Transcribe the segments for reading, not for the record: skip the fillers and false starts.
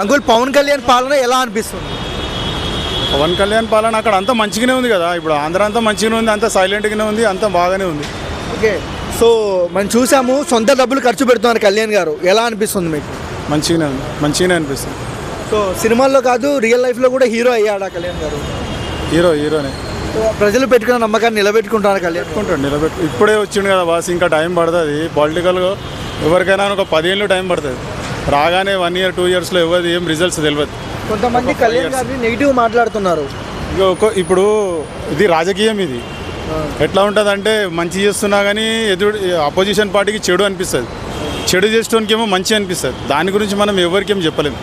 Uncle Pawan Kalyan పాలన ఎలా అనిపిస్తుంది? పవన్ కళ్యాణ్ పాలన అక్కడ అంతా మంచిగానే ఉంది కదా. ఇప్పుడు ఆంధ్ర అంతా మంచిగానే ఉంది, అంతా సైలెంట్గానే ఉంది, అంతా బాగానే ఉంది. ఓకే, సో మనం చూసాము సొంత డబ్బులు ఖర్చు పెడుతున్నారు కళ్యాణ్ గారు, ఎలా అనిపిస్తుంది మీకు? మంచిగానే ఉంది, మంచిగానే అనిపిస్తుంది. సో సినిమాల్లో కాదు రియల్ లైఫ్లో కూడా హీరో అయ్యాడా కళ్యాణ్ గారు? హీరోనే సో ప్రజలు పెట్టుకున్న నమ్మకాన్ని నిలబెట్టుకుంటారు కళ్యాణ్. ఇప్పుడే వచ్చిండు కదా బాస్, ఇంకా టైం పడుతుంది. పొలిటికల్గా ఎవరికైనా ఒక 10 ఏళ్ళు టైం పడుతుంది. రాగానే 1 year 2 yearsలో ఎవరు ఏం రిజల్ట్స్ తెలియదు. కొంతమంది కళ్యాణ్ గారిని నెగిటివ్ మాట్లాడుతున్నారు. ఇప్పుడు ఇది రాజకీయం. ఇది ఎట్లా ఉంటుందంటే మంచి చేస్తున్నా కానీ అపోజిషన్ పార్టీకి చెడు అనిపిస్తుంది, చెడు చేసేటోనికి ఏమో మంచి అనిపిస్తుంది. దాని గురించి మనం ఎవరికేం చెప్పలేము.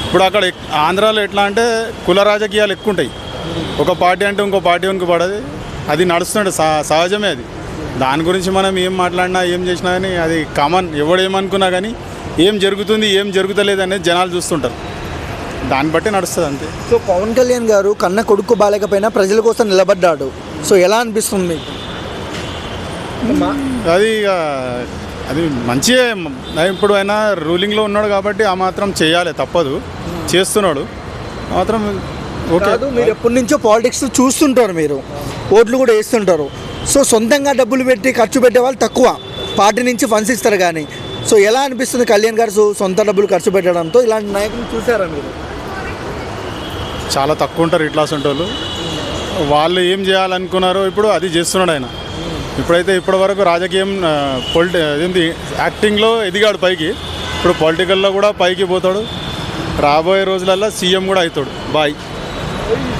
ఇప్పుడు అక్కడ ఆంధ్రాలో ఎట్లా అంటే కుల రాజకీయాలు ఎక్కువ ఉంటాయి. ఒక పార్టీ అంటే ఇంకో పార్టీ వరకు పడది, అది నడుస్తుంటే సహజమే. అది దాని గురించి మనం ఏం మాట్లాడినా ఏం చేసినా కానీ అది కామన్. ఎవడు ఏమనుకున్నా కానీ ఏం జరుగుతుంది ఏం జరుగుతలేదు అనేది జనాలు చూస్తుంటారు, దాన్ని బట్టి నడుస్తుంది అంతే. సో పవన్ కళ్యాణ్ గారు కన్న కొడుకు బాలేకపోయినా ప్రజల కోసం నిలబడ్డాడు. సో ఎలా అనిపిస్తుంది మీకు? అది మంచిగా. ఇప్పుడు ఆయన రూలింగ్లో ఉన్నాడు కాబట్టి ఆ మాత్రం చేయాలి, తప్పదు, చేస్తున్నాడు మాత్రం. ఓకే, మీరు ఎప్పటి నుంచో పాలిటిక్స్ చూస్తుంటారు, మీరు ఓట్లు కూడా వేస్తుంటారు. సో సొంతంగా డబ్బులు పెట్టి ఖర్చు పెట్టే వాళ్ళు తక్కువ, పార్టీ నుంచి ఫండ్స్ ఇస్తారు కానీ. సో ఎలా అనిపిస్తుంది కళ్యాణ్ గారు సొంత డబ్బులు ఖర్చు పెట్టడంతో? ఇలాంటి నాయకులు చూసారా మీరు? చాలా తక్కువ ఉంటారు ఇట్లా వాళ్ళు. వాళ్ళు ఏం చేయాలనుకున్నారో ఇప్పుడు అది చేస్తున్నాడు ఆయన. ఇప్పుడైతే ఇప్పటి వరకు రాజకీయం ఏంది యాక్టింగ్లో ఎదిగాడు పైకి, ఇప్పుడు పొలిటికల్లో కూడా పైకి పోతాడు. రాబోయే రోజులల్లో సీఎం కూడా అవుతాడు. బాయ్.